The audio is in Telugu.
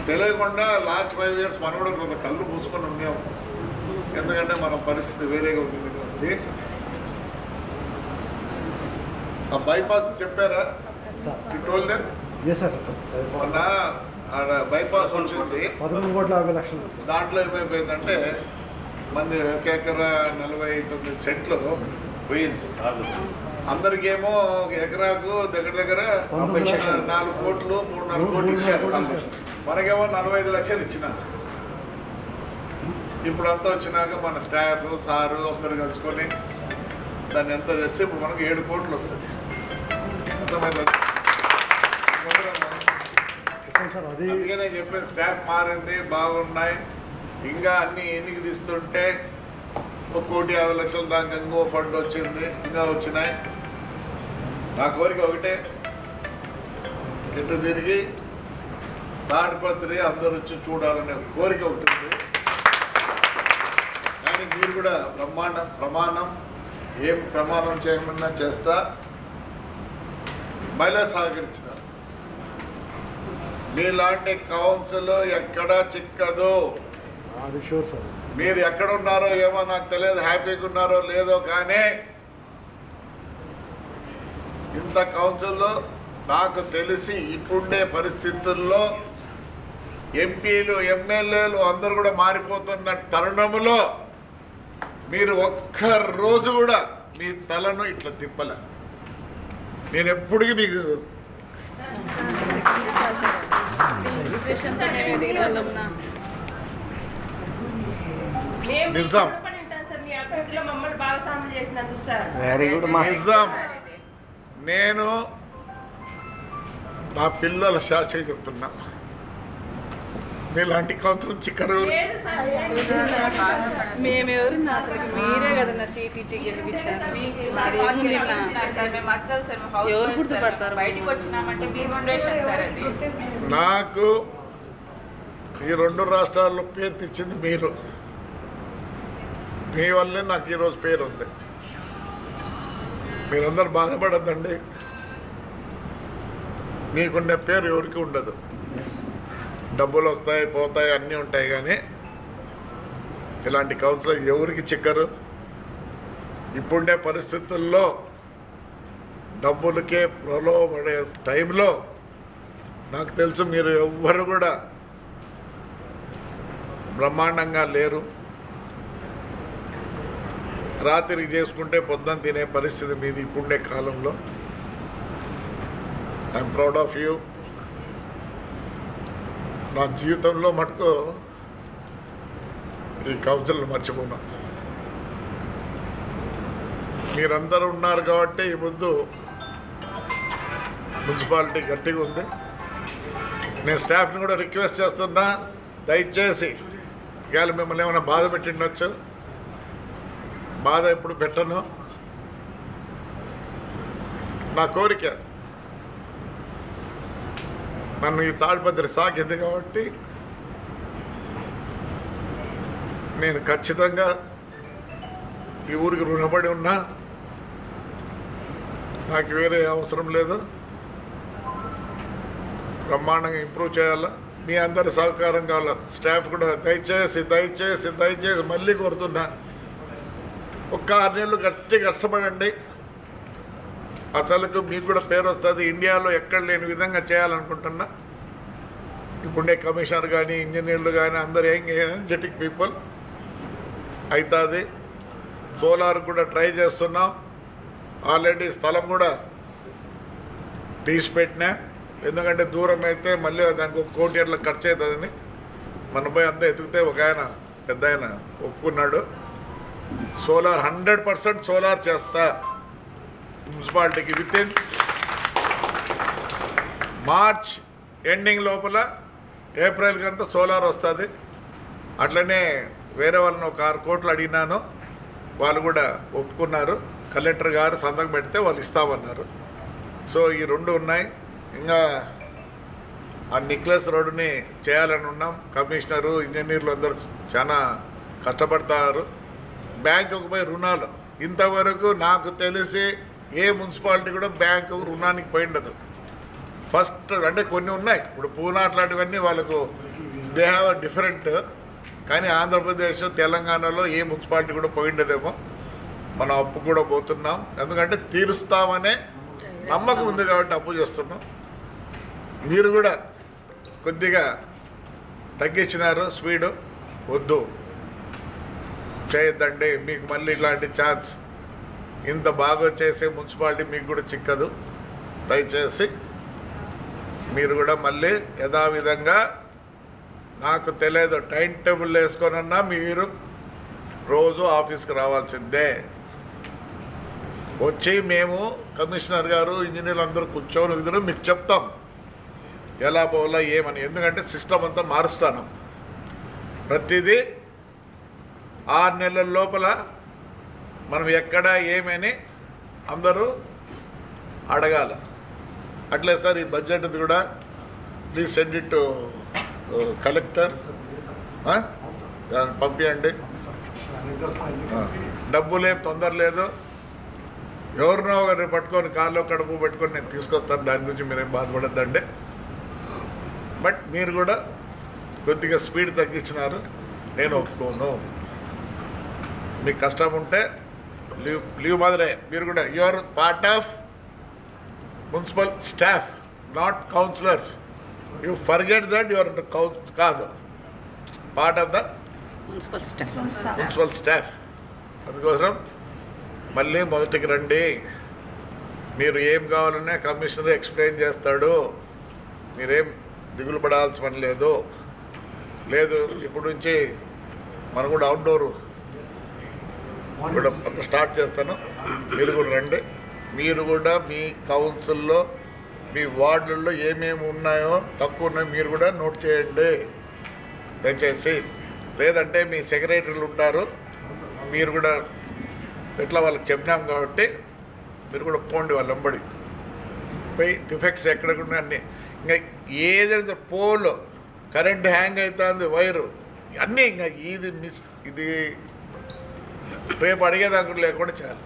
తెలియకుండా లాస్ట్ 5 years మనం కూడా కొంత కళ్ళు మూసుకొని ఉన్నాం. ఎందుకంటే మన పరిస్థితి వేరేగా ఉంటుంది కాబట్టి. ఆ బైపాస్ చెప్పారా? మొన్న ఆడ బైపాస్ వచ్చింది, 13,50,00,000. దాంట్లో ఏమైపోయిందంటే మంది ఒక ఎకరా 49 సెంట్లు పోయింది. అందరికేమో ఒక ఎకరాకు దగ్గర దగ్గర 4 కోట్లు 3.5 కోట్లు ఇచ్చారు. మనకేమో 45 లక్షలు ఇచ్చినారు. ఇప్పుడు అంతా వచ్చినాక మన స్టాఫ్ సారు అందరు కలుసుకొని దాన్ని ఎంత చేస్తే ఇప్పుడు మనకు 7 కోట్లు వస్తుంది. అర్థమైంది? అందుకే నేను చెప్పాను, స్టాఫ్ మారింది, బాగున్నాయి. ఇంకా అన్ని ఎన్నిక తీస్తుంటే 1,50,00,000 దాకా ఇంకో ఫండ్ వచ్చింది, ఇంకా వచ్చినాయి. నా కోరిక ఒకటే, ఇటు తిరిగి తాడిపత్రి అందరూ వచ్చి చూడాలనే కోరిక ఉంటుంది. కానీ మీరు కూడా ప్రమాణం ఏం ప్రమాణం చేయమన్నా చేస్తా. మహిళా సహకరించినారు. మీలాంటి కౌన్సిల్ ఎక్కడా చిక్కదు. మీరు ఎక్కడున్నారో ఏమో నాకు తెలియదు, హ్యాపీగా ఉన్నారో లేదో, కానీ ఇంత కౌన్సిల్లో నాకు తెలిసి ఇప్పుండే పరిస్థితుల్లో ఎంపీలు ఎమ్మెల్యేలు అందరూ కూడా మారిపోతున్న తరుణంలో మీరు ఒక్క రోజు కూడా మీ తలను ఇట్లా తిప్పలే. నేను ఎప్పటికీ మీకు నిజాం నేను నా పిల్లల శాస్త్రి చెప్తున్నా, మీలాంటి కౌన్సిల్ చిక్కరు మేమెవరు అసలు మీరే కదన్నా సీట్ ఇచ్చి గెలిపించారు. ఎవరు గుర్తుపడతారు? బయటకు వచ్చినామంటే నాకు ఈ 2 రాష్ట్రాల్లో పేరు తెచ్చింది మీరు. మీ వల్లే నాకు ఈరోజు పేరు ఉంది. మీరందరూ బాధపడద్దండి. మీకుండే పేరు ఎవరికి ఉండదు. డబ్బులు వస్తాయి పోతాయి అన్నీ ఉంటాయి, కానీ ఇలాంటి కౌన్సిలర్ ఎవరికి చిక్కరు. ఇప్పుండే పరిస్థితుల్లో డబ్బులకే ప్రలోభపడే టైంలో నాకు తెలుసు మీరు ఎవ్వరు కూడా బ్రహ్మాండంగా లేరు. రాత్రికి చేసుకుంటే పొద్దున తినే పరిస్థితి మీది ఇప్పుండే కాలంలో. I'm proud of you. నా జీవితంలో మటుకు ఈ కౌన్సిల్ మర్చిపోయినా. మీరందరూ ఉన్నారు కాబట్టి ఈ ముందు మున్సిపాలిటీ గట్టిగా ఉంది. నేను స్టాఫ్ని కూడా రిక్వెస్ట్ చేస్తున్నా, దయచేసి ఇవాళ మిమ్మల్ని ఏమైనా బాధ పెట్టిండొచ్చు. బాధ ఎప్పుడు పెట్టను. నా కోరిక, నన్ను ఈ తాడిపత్రి సాకింది కాబట్టి నేను ఖచ్చితంగా ఈ ఊరికి రుణపడి ఉన్నా. నాకు వేరే అవసరం లేదు. బ్రహ్మాండంగా ఇంప్రూవ్ చేయాలా. మీ అందరి సహకారం కావాలా. స్టాఫ్ కూడా దయచేసి దయచేసి దయచేసి మళ్ళీ కోరుతున్నా, ఒక్క 6 నెలలు గట్టిగా కష్టపడండి. అసలుకు మీకు కూడా పేరు వస్తుంది. ఇండియాలో ఎక్కడ లేని విధంగా చేయాలనుకుంటున్నా. ఇప్పుడే కమిషనర్ కానీ ఇంజనీర్లు కానీ అందరూ ఎనర్జెటిక్ పీపుల్ అవుతుంది. సోలార్ కూడా ట్రై చేస్తున్నాం. ఆల్రెడీ స్థలం కూడా తీసి పెట్టినా. ఎందుకంటే దూరం అయితే మళ్ళీ దానికి 1 కోటి అట్లా ఖర్చు అవుతుందని మన పోయి అంతా ఎతికితే ఒక ఆయన పెద్ద ఆయన ఒప్పుకున్నాడు. సోలార్ 100% సోలార్ చేస్తా మున్సిపాలిటీకి. వితిన్ మార్చ్ ఎండింగ్ లోపల ఏప్రిల్కి అంతా సోలార్ వస్తుంది. అట్లనే వేరే వాళ్ళని ఒక 6 కోట్లు అడిగినాను, వాళ్ళు కూడా ఒప్పుకున్నారు. కలెక్టర్ గారు సంతకం పెడితే వాళ్ళు ఇస్తామన్నారు. సో ఈ 2 ఉన్నాయి. ఇంకా ఆ నెక్లెస్ రోడ్డుని చేయాలని ఉన్నాం. కమిషనరు ఇంజనీర్లు అందరూ చాలా కష్టపడతారు. బ్యాంకుకు పోయి రుణాలు ఇంతవరకు నాకు తెలిసి ఏ మున్సిపాలిటీ కూడా బ్యాంకు రుణానికి పోయిండదు. ఫస్ట్ అంటే కొన్ని ఉన్నాయి ఇప్పుడు పూనా అట్లాంటివన్నీ వాళ్ళకు దే హ్యావ్ డిఫరెంట్, కానీ ఆంధ్రప్రదేశ్ తెలంగాణలో ఏ మున్సిపాలిటీ కూడా పోయిండేదేమో. మనం అప్పు కూడా పోతున్నాం, ఎందుకంటే తీరుస్తామనే నమ్మకం ఉంది కాబట్టి అప్పు చేస్తున్నాం. మీరు కూడా కొద్దిగా తగ్గించినారు స్పీడు, వద్దు చేయొద్దండి. మీకు మళ్ళీ ఇలాంటి ఛాన్స్ ఇంత బాగా చేసే మున్సిపాలిటీ మీకు కూడా చిక్కదు. దయచేసి మీరు కూడా మళ్ళీ యథావిధంగా నాకు తెలియదు టైం టేబుల్ వేసుకొనన్నా మీరు రోజు ఆఫీస్కి రావాల్సిందే. వచ్చి మేము కమిషనర్ గారు ఇంజనీర్లు అందరూ కూర్చొని విధులు మీకు చెప్తాం ఎలా పోవాలా ఏమని. ఎందుకంటే సిస్టమ్ అంతా మారుస్తాను. ప్రతిదీ 6 నెలల లోపల మనం ఎక్కడ ఏమని అందరూ అడగాల. అట్లే సార్ ఈ బడ్జెట్ కూడా please send it to collector, దాన్ని పంపించండి. డబ్బులేం తొందర లేదు, ఎవరినో ఒకరిని పట్టుకొని కాళ్ళు కడుపు పెట్టుకొని నేను తీసుకొస్తాను, దాని గురించి మీరేం బాధపడద్దండి. బట్ మీరు కూడా కొద్దిగా స్పీడ్ తగ్గించినారు, నేను ఒప్పుకోను. మీకు కష్టం ఉంటే లీవ్ మాదిరే. మీరు కూడా your part of municipal staff, not councillors. You forget that your కాదు, part of the municipal staff. అందుకోసం మళ్ళీ మొదటికి రండి. మీరు ఏం కావాలన్నా కమిషనర్ ఎక్స్ప్లెయిన్ చేస్తాడు, మీరేం దిగులు పడాల్సిన పని లేదు. ఇప్పుడు నుంచి మనం కూడా అవుట్డోరు కూడా స్టార్ట్ చేస్తాను. మీరు కూడా రండి. మీరు కూడా మీ కౌన్సిల్లో మీ వార్డుల్లో ఏమేమి ఉన్నాయో తక్కువ ఉన్నాయో మీరు కూడా నోట్ చేయండి దయచేసి. లేదంటే మీ సెక్రటరీలు ఉంటారు, మీరు కూడా ఎట్లా వాళ్ళకి చెప్పినాం కాబట్టి మీరు కూడా పోండి వాళ్ళ వెంబడి పోయి డిఫెక్ట్స్ ఎక్కడకుండా అన్నీ. ఇంకా ఏదైనా పోల్ కరెంట్ హ్యాంగ్ అవుతుంది, వైరు అన్నీ ఇంకా ఇది రేపు అడిగేదానికి లేకుండా చేయాలి.